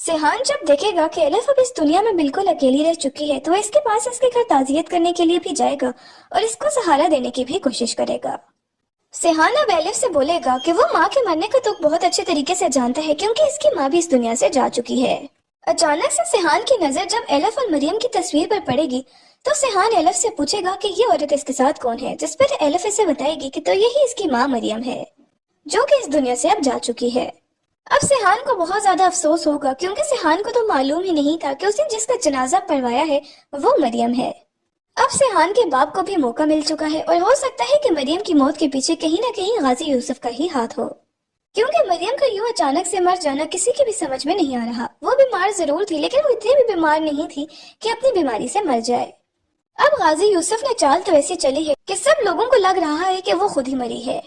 सिहान जब देखेगा कि एलिफ अब इस दुनिया में बिल्कुल अकेली रह चुकी है तो इसके पास इसके घर ताजियत करने के लिए भी जाएगा और इसको सहारा देने की भी कोशिश करेगा। सिहान अब एलिफ से बोलेगा कि वो माँ के मरने का दुख बहुत अच्छे तरीके से जानता है क्योंकि इसकी माँ भी इस दुनिया से जा चुकी है। अचानक से सिहान की नजर जब एलिफ और मरियम की तस्वीर पर पड़ेगी तो सिहान एलिफ से पूछेगा कि ये औरत इसके साथ कौन है, जिस पर एलिफ इसे बताएगी कि तो यही इसकी माँ मरियम है जो कि इस दुनिया से अब जा चुकी है। अब सिहान को बहुत ज्यादा अफसोस होगा क्योंकि सिहान को तो मालूम ही नहीं था कि उसने जिसका जनाजा पढ़वाया है वो मरियम है। अब सिहान के बाप को भी मौका मिल चुका है और हो सकता है कि मरियम की मौत के पीछे कहीं न कहीं गाजी यूसुफ का ही हाथ हो, क्योंकि मरियम का यूं अचानक से मर जाना किसी की भी समझ में नहीं आ रहा। वो बीमार जरूर थी लेकिन वो इतनी भी बीमार नहीं थी कि अपनी बीमारी से मर जाए। अब गाजी यूसुफ ने चाल तो ऐसी चली है कि सब लोगों को लग रहा है कि वो खुद ही मरी है,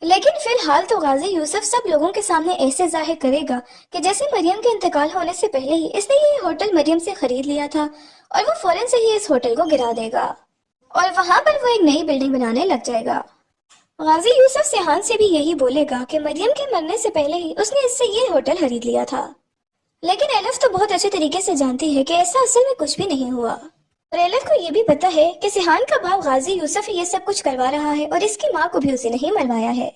लेकिन फिलहाल तो गाजी यूसुफ सब लोगों के सामने ऐसे जाहिर करेगा कि जैसे मरियम के इंतकाल होने से पहले ही इसने ये होटल मरियम से खरीद लिया था और वो फौरन से ही इस होटल को गिरा देगा और वहां पर वो एक नई बिल्डिंग बनाने लग जाएगा। गाजी यूसुफ सिहान से भी यही बोलेगा कि मरियम के मरने से पहले ही उसने इससे ये होटल खरीद लिया था, लेकिन एलिफ तो बहुत अच्छे तरीके से जानती है कि ऐसा असल में कुछ भी नहीं हुआ और एलिफ को ये भी पता है कि सिहान का बाप गाजी यूसुफ ये सब कुछ करवा रहा है और इसकी माँ को भी उसी ने ही मरवाया है।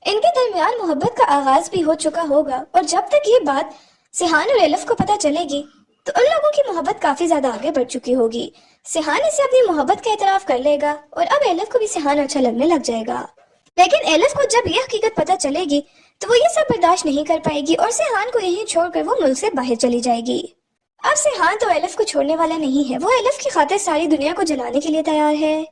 इनके दरमियान मोहब्बत का आगाज भी हो चुका होगा और जब तक ये बात सिहान और एलिफ को पता चलेगी तो उन लोगों की मोहब्बत काफी ज्यादा आगे बढ़ चुकी होगी। सिहान इसे अपनी मोहब्बत का इतराफ कर लेगा और अब एलिफ को भी सिहान अच्छा लगने लग जाएगा, लेकिन एलिफ को जब यह हकीकत पता चलेगी तो वो ये सब बर्दाश्त नहीं कर पाएगी और सिहान को यहीं छोड़कर वो मुल्क से बाहर चली जाएगी। अब सिहान तो एलिफ को छोड़ने वाला नहीं है, वो एलिफ की खातिर सारी दुनिया को जलाने के लिए तैयार है।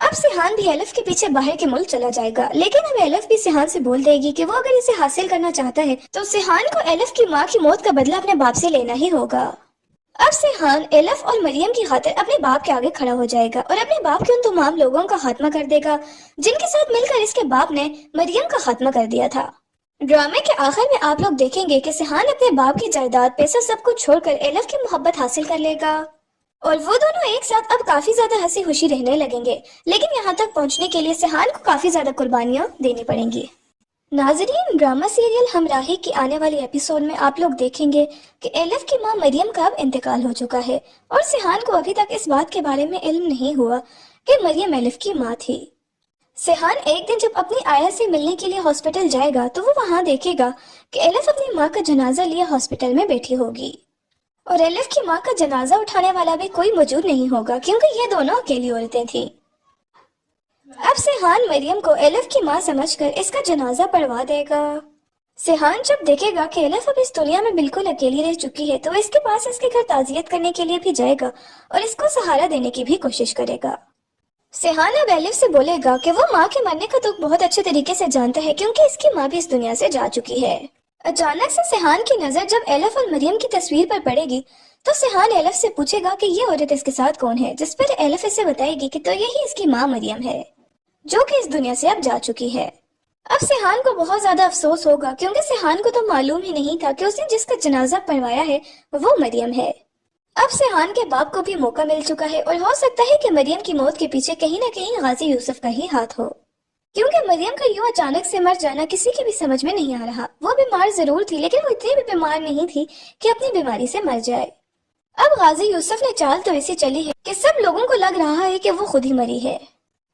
अब सिहान भी एलिफ के पीछे बाहर के मुल्क चला जाएगा, लेकिन अब एलिफ भी सिहान से बोल देगी कि वो अगर इसे हासिल करना चाहता है तो सिहान को एलिफ की माँ की मौत का बदला अपने बाप से लेना ही होगा। अब सिहान एलिफ और मरियम की खातिर अपने बाप के आगे खड़ा हो जाएगा और अपने बाप के उन तमाम लोगों का खात्मा कर देगा जिनके साथ मिलकर इसके बाप ने मरियम का खात्मा कर दिया था। ड्रामे के आखिर में आप लोग देखेंगे कि सिहान अपने बाप की जायदाद, पैसा सब कुछ छोड़कर एलिफ की मोहब्बत हासिल कर लेगा और वो दोनों एक साथ अब काफी ज्यादा हंसी खुशी रहने लगेंगे। लेकिन यहाँ तक पहुँचने के लिए सिहान को काफी ज्यादा कुर्बानियां देनी पड़ेंगी। नाजरीन, ड्रामा सीरियल हमराही की आने वाली एपिसोड में आप लोग देखेंगे कि एलिफ की मां मरियम का अब इंतकाल हो चुका है और सिहान को अभी तक इस बात के बारे में इल्म नहीं हुआ कि मरियम एलिफ की मां थी। सिहान एक दिन जब अपनी आया से मिलने के लिए हॉस्पिटल जाएगा तो वो वहां देखेगा कि एलिफ अपनी मां का जनाजा लिए हॉस्पिटल में बैठी होगी और एलिफ की मां का जनाजा उठाने वाला भी कोई मौजूद नहीं होगा क्योंकि ये दोनों अकेली औरतें थीं। अब सिहान मरियम को एलिफ की मां समझकर इसका जनाजा पढ़वा देगा। सिहान जब देखेगा कि एलिफ अब इस दुनिया में बिल्कुल अकेली रह चुकी है तो इसके पास इसके घर ताजियत करने के लिए भी जाएगा और इसको सहारा देने की भी कोशिश करेगा। सिहान अब एलिफ से बोलेगा कि वो माँ के मरने का दुख बहुत अच्छे तरीके से जानता है क्योंकि इसकी माँ भी इस दुनिया से जा चुकी है। अचानक से सिहान की नजर जब एलिफ और मरियम की तस्वीर पर पड़ेगी तो सिहान एलिफ से पूछेगा कि ये औरत इसके साथ कौन है, जिस पर एलिफ इसे बताएगी कि तो यही इसकी माँ मरियम है जो कि इस दुनिया से अब जा चुकी है। अब सिहान को बहुत ज्यादा अफसोस होगा क्योंकि सिहान को तो मालूम ही नहीं था कि उसने जिसका जनाजा पढ़वाया है वो मरियम है। अब सिहान के बाप को भी मौका मिल चुका है और हो सकता है कि मरियम की मौत के पीछे कहीं न कहीं गाजी यूसुफ का ही हाथ हो क्योंकि मरियम का यूं अचानक से मर जाना किसी की भी समझ में नहीं आ रहा। वो बीमार जरूर थी लेकिन वो इतनी भी बीमार नहीं थी कि अपनी बीमारी से मर जाए। अब गाजी यूसुफ ने चाल तो ऐसी चली है कि सब लोगों को लग रहा है कि वो खुद ही मरी है,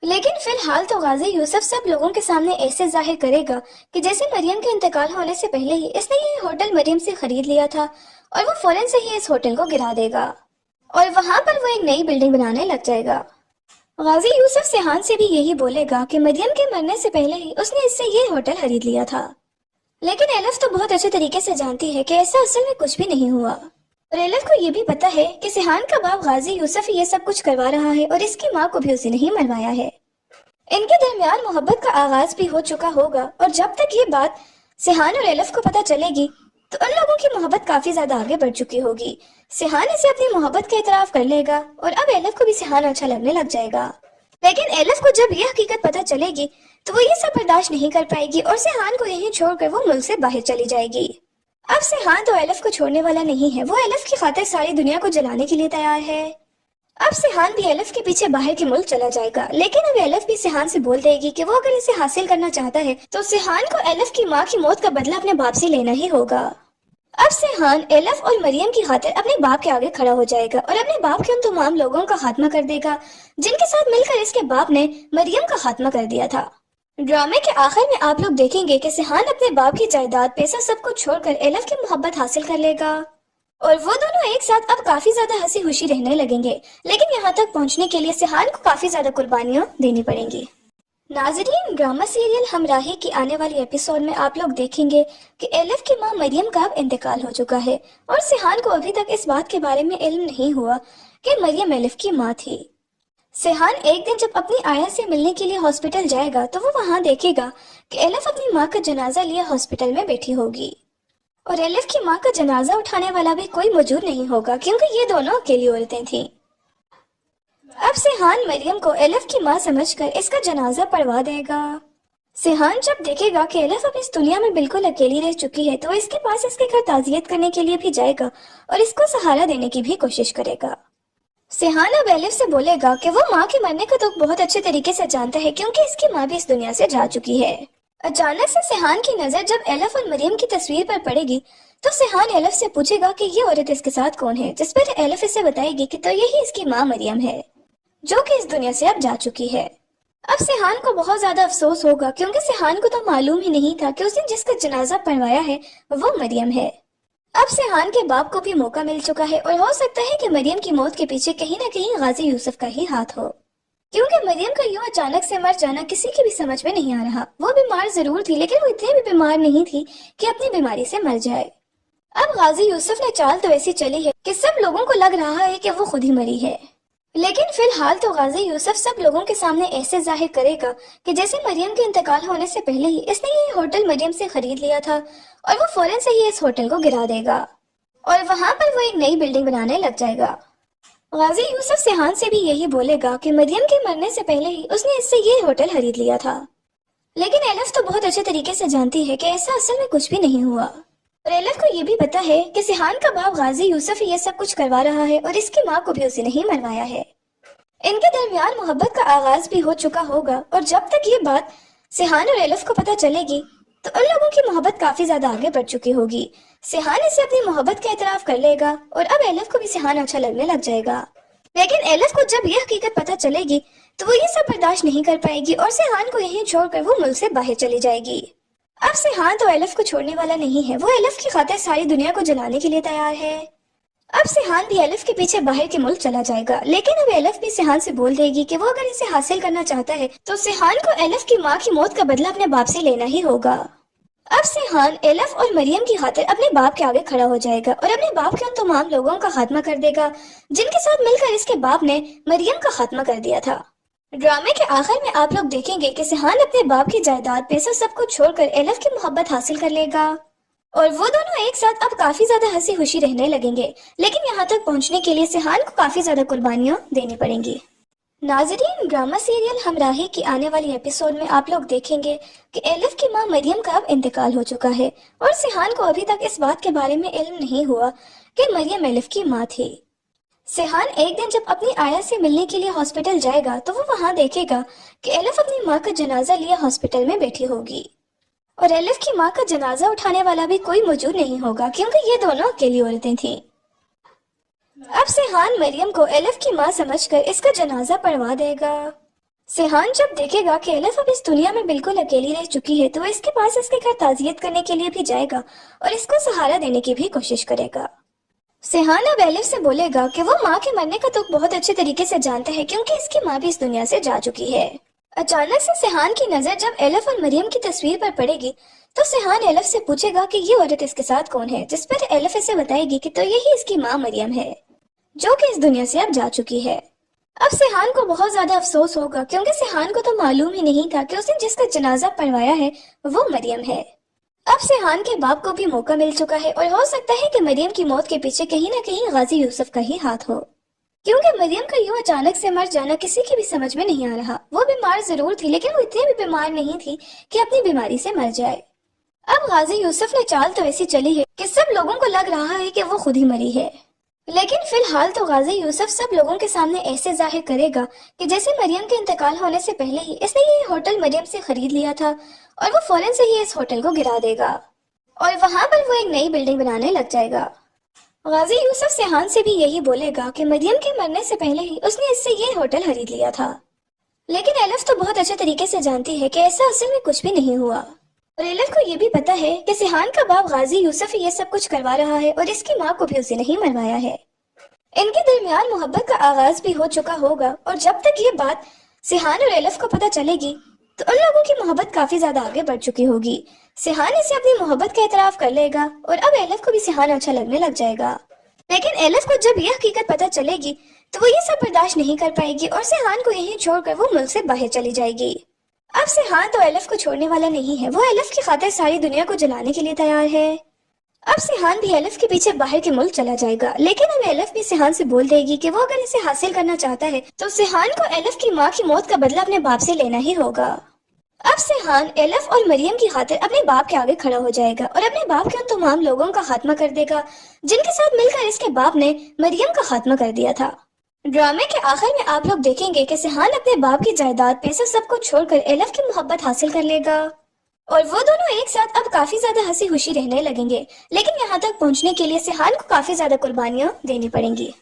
लेकिन फिलहाल तो गाजी यूसुफ सब लोगों के सामने ऐसे जाहिर करेगा कि जैसे मरियम के इंतकाल होने से पहले ही इसने ये होटल मरियम से खरीद लिया था और वो फौरन से ही इस होटल को गिरा देगा और वहां पर वो एक नई बिल्डिंग बनाने लग जाएगा। गाजी यूसुफ सिहान से भी यही बोलेगा कि मरियम के मरने से पहले ही उसने इससे ये होटल खरीद लिया था, लेकिन एलिफ तो बहुत अच्छे तरीके से जानती है कि ऐसा असल में कुछ भी नहीं हुआ और एलिफ को ये भी पता है कि सिहान का बाप गाजी यूसुफ ये सब कुछ करवा रहा है और इसकी माँ को भी उसी ने ही मरवाया है। इनके दरमियान मोहब्बत का आगाज भी हो चुका होगा और जब तक ये बात सिहान और एलिफ को पता चलेगी तो उन लोगों की मोहब्बत काफी ज्यादा आगे बढ़ चुकी होगी। सिहान इसे अपनी मोहब्बत का इतराफ कर लेगा और अब एलिफ को भी सिहान अच्छा लगने लग जाएगा। लेकिन एलिफ को जब ये हकीकत पता चलेगी तो वो ये सब बर्दाश्त नहीं कर पाएगी और सिहान को यहीं छोड़कर वो मुल्क से बाहर चली जाएगी। अब सिहान तो एलिफ को छोड़ने वाला नहीं है, वो एलिफ की खातिर सारी दुनिया को जलाने के लिए तैयार है। अब सिहान भी एलिफ के पीछे बाहर के मुल्क चला जाएगा, लेकिन अब एलिफ भी सिहान से बोल देगी कि वो अगर इसे हासिल करना चाहता है तो सिहान को एलिफ की माँ की मौत का बदला अपने बाप से लेना ही होगा। अब सिहान एलिफ और मरियम की खातिर अपने बाप के आगे खड़ा हो जाएगा और अपने बाप के उन तमाम लोगों का खात्मा कर देगा जिनके साथ मिलकर इसके बाप ने मरियम का खात्मा कर दिया था। ड्रामे के आखिर में आप लोग देखेंगे कि सिहान अपने बाप की जायदाद, पैसा सब कुछ छोड़कर एलिफ की मोहब्बत हासिल कर लेगा और वो दोनों एक साथ अब काफी ज्यादा हंसी खुशी रहने लगेंगे। लेकिन यहाँ तक पहुँचने के लिए सिहान को काफी ज्यादा कुर्बानियां देनी पड़ेंगी। नाजरीन, ड्रामा सीरियल हमराही की आने वाली एपिसोड में आप लोग देखेंगे कि एलिफ की मां मरियम का अब इंतकाल हो चुका है और सिहान को अभी तक इस बात के बारे में इल्म नहीं हुआ कि मरियम एलिफ की मां थी। सिहान एक दिन जब अपनी आया से मिलने के लिए हॉस्पिटल जाएगा तो वो वहां देखेगा कि एलिफ अपनी माँ का जनाजा लिए हॉस्पिटल में बैठी होगी और एलिफ की माँ का जनाजा उठाने वाला भी कोई मौजूद नहीं होगा क्योंकि ये दोनों अकेली औरतें थीं। अब सिहान मरियम को एलिफ की माँ समझकर इसका जनाजा पढ़वा देगा। सिहान जब देखेगा कि एलिफ अब इस दुनिया में बिल्कुल अकेली रह चुकी है तो इसके पास इसके घर ताजियत करने के लिए भी जाएगा और इसको सहारा देने की भी कोशिश करेगा। सिहान अब एलिफ से बोलेगा कि वो माँ के मरने का दुख बहुत अच्छे तरीके से जानता है क्योंकि इसकी माँ भी इस दुनिया से जा चुकी है। अचानक से सिहान की नजर जब एलिफ और मरियम की तस्वीर पर पड़ेगी तो सिहान एलिफ से पूछेगा कि ये औरत इसके साथ कौन है, जिस पर एलिफ इसे बताएगी कि तो यही इसकी माँ मरियम है जो कि इस दुनिया से अब जा चुकी है। अब सिहान को बहुत ज्यादा अफसोस होगा क्योंकि सिहान को तो मालूम ही नहीं था कि उसने जिसका जनाजा पढ़वाया है वो मरियम है। अब सिहान के बाप को भी मौका मिल चुका है और हो सकता है कि मरियम की मौत के पीछे कहीं न कहीं गाजी यूसुफ का ही हाथ हो क्योंकि मरियम का यूं अचानक से मर जाना किसी की भी समझ में नहीं आ रहा। वो बीमार जरूर थी लेकिन वो इतनी भी बीमार नहीं थी कि अपनी बीमारी से मर जाए। अब गाजी यूसुफ ने चाल तो ऐसी चली है कि सब लोगों को लग रहा है कि वो खुद ही मरी है, लेकिन फिलहाल तो गाजी यूसुफ सब लोगों के सामने ऐसे जाहिर करेगा कि जैसे मरियम के इंतकाल होने से पहले ही इसने ये होटल मरियम से खरीद लिया था और वो फौरन से ही इस होटल को गिरा देगा और वहां पर वो एक नई बिल्डिंग बनाने लग जाएगा। गाजी यूसुफ सिहान से भी यही बोलेगा कि मरियम के मरने से पहले ही उसने इससे ये होटल खरीद लिया था, लेकिन एलिफ तो बहुत अच्छे तरीके से जानती है कि ऐसा असल में कुछ भी नहीं हुआ और एलिफ को ये भी पता है कि सिहान का बाप गाजी यूसुफ ही ये सब कुछ करवा रहा है और इसकी माँ को भी उसी ने ही मरवाया है। इनके दरमियान मोहब्बत का आगाज भी हो चुका होगा और जब तक ये बात सिहान और एलिफ को पता चलेगी तो उन लोगों की मोहब्बत काफी ज्यादा आगे बढ़ चुकी होगी। सिहान इसे अपनी मोहब्बत का एतराफ कर लेगा और अब एलिफ को भी सिहान अच्छा लगने लग जाएगा, लेकिन एलिफ को जब यह हकीकत पता चलेगी तो वो ये सब बर्दाश्त नहीं कर पाएगी और सिहान को यहीं छोड़कर वो मुल्क से बाहर चली जाएगी। अब सिहान तो एलिफ को छोड़ने वाला नहीं है, वो एलिफ की खातिर सारी दुनिया को जलाने के लिए तैयार है। अब सिहान भी एलिफ के पीछे बाहर के मुल्क चला जाएगा, लेकिन अब एलिफ भी सिहान से बोल देगी कि वो अगर इसे हासिल करना चाहता है तो सिहान को एलिफ की माँ की मौत का बदला अपने बाप से लेना ही होगा। अब सिहान एलिफ और मरियम की खातिर अपने बाप के आगे खड़ा हो जाएगा और अपने बाप के उन तमाम लोगों का खात्मा कर देगा जिनके साथ मिलकर इसके बाप ने मरियम का खात्मा कर दिया था। ड्रामे के आखिर में आप लोग देखेंगे कि सिहान अपने बाप की जायदाद पैसा सब कुछ छोड़कर एलिफ की मोहब्बत हासिल कर लेगा और वो दोनों एक साथ अब काफी ज्यादा हंसी खुशी रहने लगेंगे, लेकिन यहाँ तक पहुँचने के लिए सिहान को काफी ज्यादा कुर्बानियां देनी पड़ेंगी। नाजरीन, ड्रामा सीरियल हमराही की आने वाली एपिसोड में आप लोग देखेंगे कि एलिफ की मां मरियम का अब इंतकाल हो चुका है और सिहान को अभी तक इस बात के बारे में इल्म नहीं हुआ कि मरियम एलिफ की मां थी। सिहान एक दिन जब अपनी आया से मिलने के लिए हॉस्पिटल जाएगा तो वो वहां देखेगा कि एलिफ अपनी माँ का जनाजा लिए हॉस्पिटल में बैठी होगी और एलिफ की माँ का जनाजा उठाने वाला भी कोई मौजूद नहीं होगा क्योंकि ये दोनों अकेली औरतें थीं। अब सिहान मरियम को एलिफ की माँ समझकर इसका जनाजा पढ़वा देगा। सिहान जब देखेगा कि एलिफ अब इस दुनिया में बिल्कुल अकेली रह चुकी है तो इसके पास इसके घर ताजियत करने के लिए भी जाएगा और इसको सहारा देने की भी कोशिश करेगा। सिहान अब एलिफ से बोलेगा कि वो माँ के मरने का दुख बहुत अच्छे तरीके से जानता है क्योंकि इसकी माँ भी इस दुनिया से जा चुकी है। अचानक से सिहान की नजर जब एलिफ और मरियम की तस्वीर पर पड़ेगी तो सिहान एलिफ से पूछेगा कि ये औरत इसके साथ कौन है, जिस पर एलिफ इसे बताएगी कि तो यही इसकी माँ मरियम है जो कि इस दुनिया से अब जा चुकी है। अब सिहान को बहुत ज्यादा अफसोस होगा क्योंकि सिहान को तो मालूम ही नहीं था कि उसने जिसका जनाजा पढ़वाया है वो मरियम है। अब सिहान के बाप को भी मौका मिल चुका है और हो सकता है कि मरियम की मौत के पीछे कहीं ना कहीं गाजी यूसुफ का ही हाथ हो, क्योंकि मरियम का यूं अचानक से मर जाना किसी की भी समझ में नहीं आ रहा। वो बीमार जरूर थी लेकिन वो इतनी भी बीमार नहीं थी कि अपनी बीमारी से मर जाए। अब गाजी यूसुफ ने चाल तो ऐसी चली है कि सब लोगों को लग रहा है कि वो खुद ही मरी है, लेकिन फिलहाल तो गाजी यूसुफ सब लोगों के सामने ऐसे जाहिर करेगा कि जैसे मरियम के इंतकाल होने से पहले ही इसने ये होटल मरियम से खरीद लिया था और वो फौरन से ही इस होटल को गिरा देगा और वहां पर वो एक नई बिल्डिंग बनाने लग जाएगा। गाजी यूसुफ सिहान से भी यही बोलेगा कि मरियम के मरने से पहले ही उसने इससे ये होटल खरीद लिया था, लेकिन एलिफ तो बहुत अच्छे तरीके से जानती है कि ऐसा असल में कुछ भी नहीं हुआ और एलिफ को ये भी पता है कि सिहान का बाप गाजी यूसुफ ये सब कुछ करवा रहा है और इसकी माँ को भी उसी ने ही मरवाया है। इनके दरमियान मोहब्बत का आगाज भी हो चुका होगा और जब तक ये बात सिहान और एलिफ को पता चलेगी तो उन लोगों की मोहब्बत काफी ज्यादा आगे बढ़ चुकी होगी। सिहान इसे अपनी मोहब्बत का एतराफ कर लेगा और अब एलिफ को भी सिहान अच्छा लगने लग जाएगा, लेकिन एलिफ को जब यह हकीकत पता चलेगी तो वो ये सब बर्दाश्त नहीं कर पाएगी और सिहान को यहीं छोड़कर वो मुल्क से बाहर चली जाएगी। अब सिहान तो एलिफ को छोड़ने वाला नहीं है, वो एलिफ की खातिर सारी दुनिया को जलाने के लिए तैयार है। अब सिहान भी एलिफ के पीछे बाहर के मुल्क चला जाएगा, लेकिन अब एलिफ भी सिहान से बोल देगी कि वो अगर इसे हासिल करना चाहता है तो सिहान को एलिफ की माँ की मौत का बदला अपने बाप से लेना ही होगा। अब सिहान एलिफ और मरियम की खातिर अपने बाप के आगे खड़ा हो जाएगा और अपने बाप के उन तमाम लोगों का खात्मा कर देगा जिनके साथ मिलकर इसके बाप ने मरियम का खात्मा कर दिया था। ड्रामे के आखिर में आप लोग देखेंगे कि सिहान अपने बाप की जायदाद पैसा सब कुछ छोड़कर एलिफ की मोहब्बत हासिल कर लेगा और वो दोनों एक साथ अब काफी ज्यादा हंसी खुशी रहने लगेंगे, लेकिन यहाँ तक पहुँचने के लिए सिहान को काफी ज्यादा कुर्बानियां देनी पड़ेंगी।